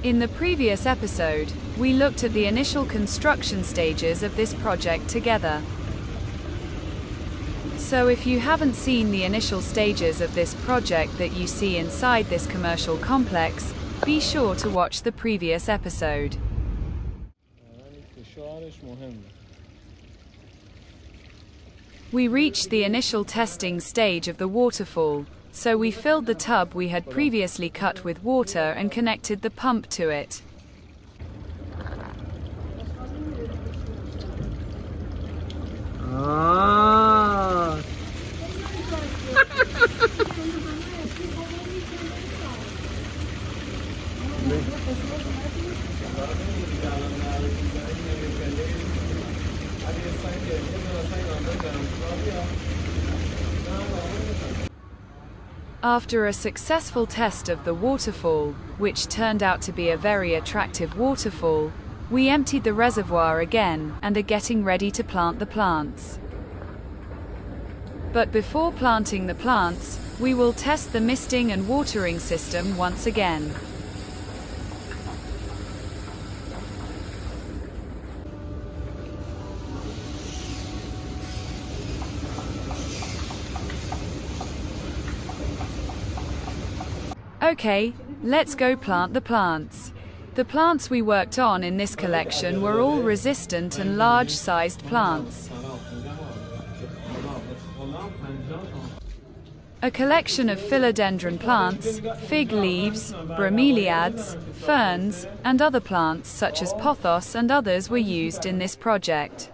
In the previous episode, we looked at the initial construction stages of this project together. So if you haven't seen the initial stages of this project that you see inside this commercial complex, be sure to watch the previous episode. We reached the initial testing stage of the waterfall, so we filled the tub we had previously cut with water and connected the pump to it. After a successful test of the waterfall, which turned out to be a very attractive waterfall, we emptied the reservoir again and are getting ready to plant the plants. But before planting the plants, we will test the misting and watering system once again. Okay, let's go plant the plants. The plants we worked on in this collection were all resistant and large-sized plants. A collection of philodendron plants, fig leaves, bromeliads, ferns, and other plants such as pothos and others were used in this project.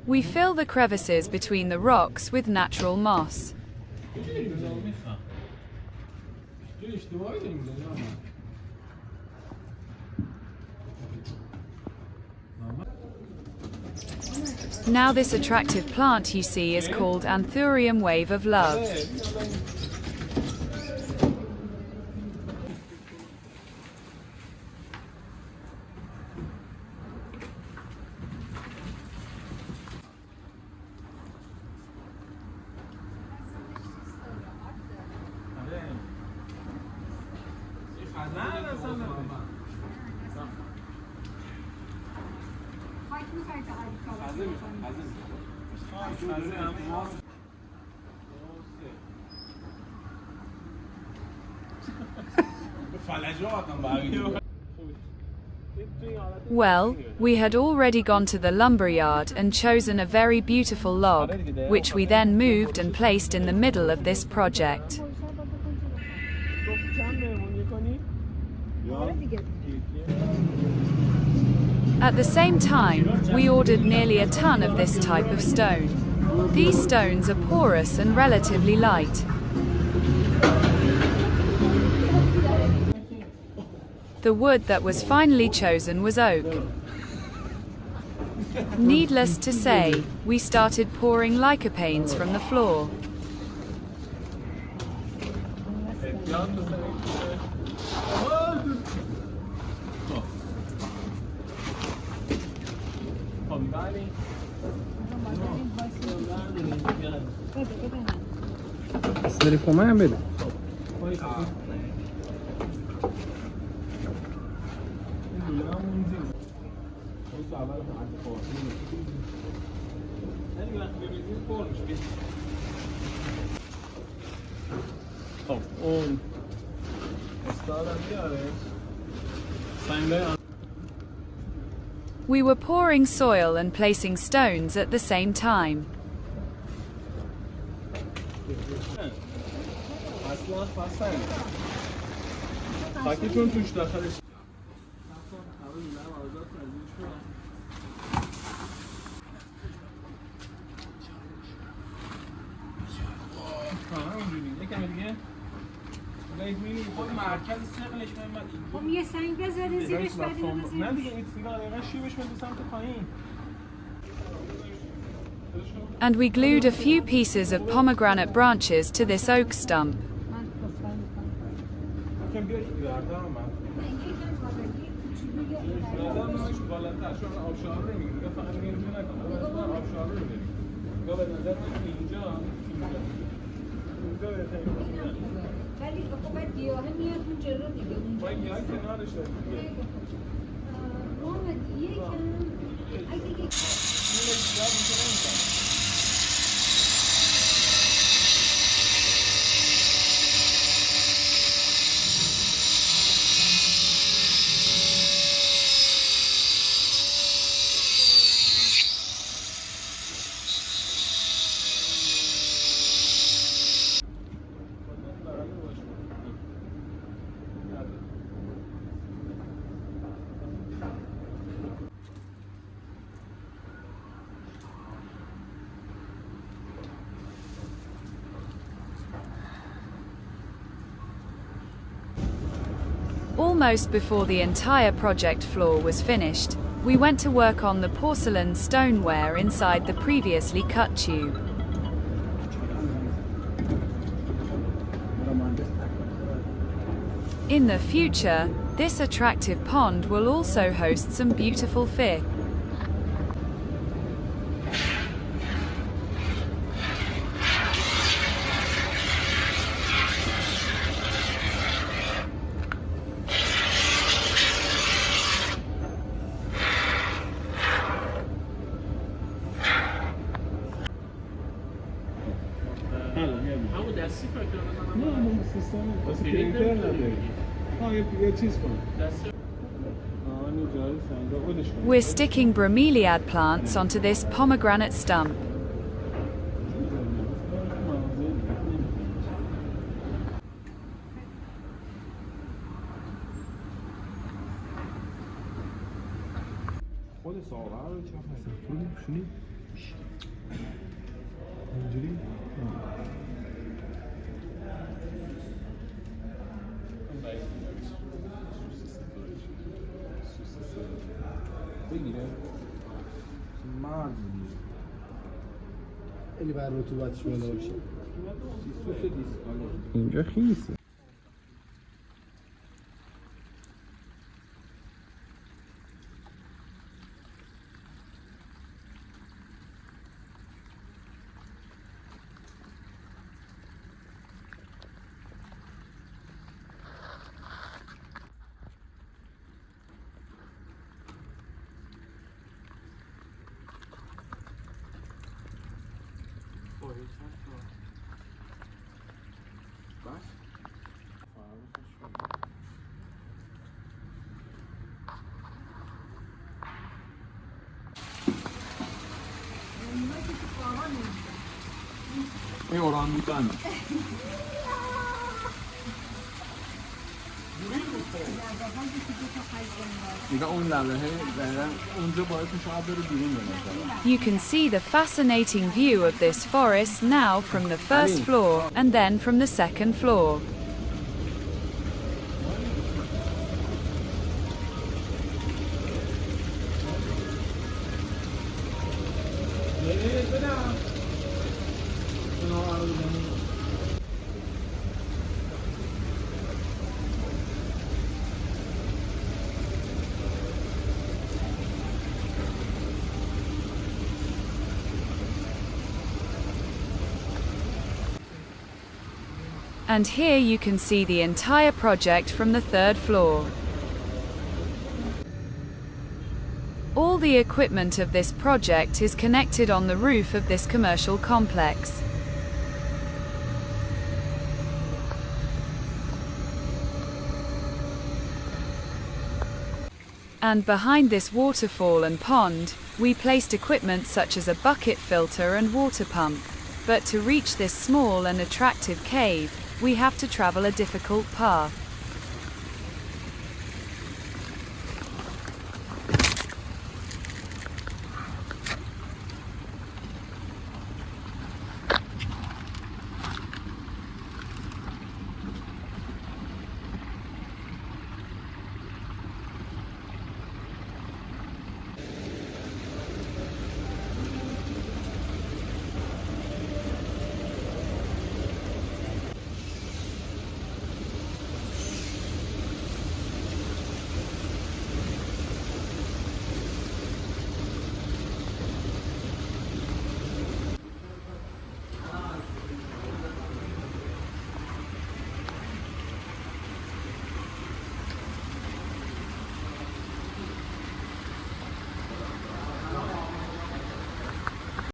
We fill the crevices between the rocks with natural moss. Now this attractive plant you see is called Terrarium wave of love. Well, we had already gone to the lumberyard and chosen a very beautiful log, which we then moved and placed in the middle of this project. At the same time, we ordered nearly a ton of this type of stone. These stones are porous and relatively light. The wood that was finally chosen was oak. Needless to say, we started pouring lycopanes from the floor. We were pouring soil and placing stones at the same time. And we glued a few pieces of pomegranate branches to this oak stump. میخوایم بیاید بالاتر هم نظر من بالاتر چون آبشار نمیگیم میگه فقط میگه نکنه آبشار رو میگیم یا به نظر من اینجا ولی خب باید گیاهه میاد اون جلو دیگه اونجا باید گیاه کنارش داریم محمد یکم اگه یک Almost before the entire project floor was finished, we went to work on the porcelain stoneware inside the previously cut tube. In the future, this attractive pond will also host some beautiful fish. همون دستی نه همون سیستم واسه پرینتر نداری یه چیز کن دستی We're sticking bromeliad plants onto this pomegranate stump. خود ساغر رو چه شونی اینجوری بگیره مرد میگیره خیلی بر رطوبتش بالا باشه سوس دیسکاله اینجا خیسه این اورانگوتان نگاه اون لبهه اونجا باعث میشه آب بره بیرون بره. You can see the fascinating view of this forest now from the first floor and then from the second floor. And here you can see the entire project from the third floor. All the equipment of this project is connected on the roof of this commercial complex. And behind this waterfall and pond, we placed equipment such as a bucket filter and water pump. But to reach this small and attractive cave, we have to travel a difficult path.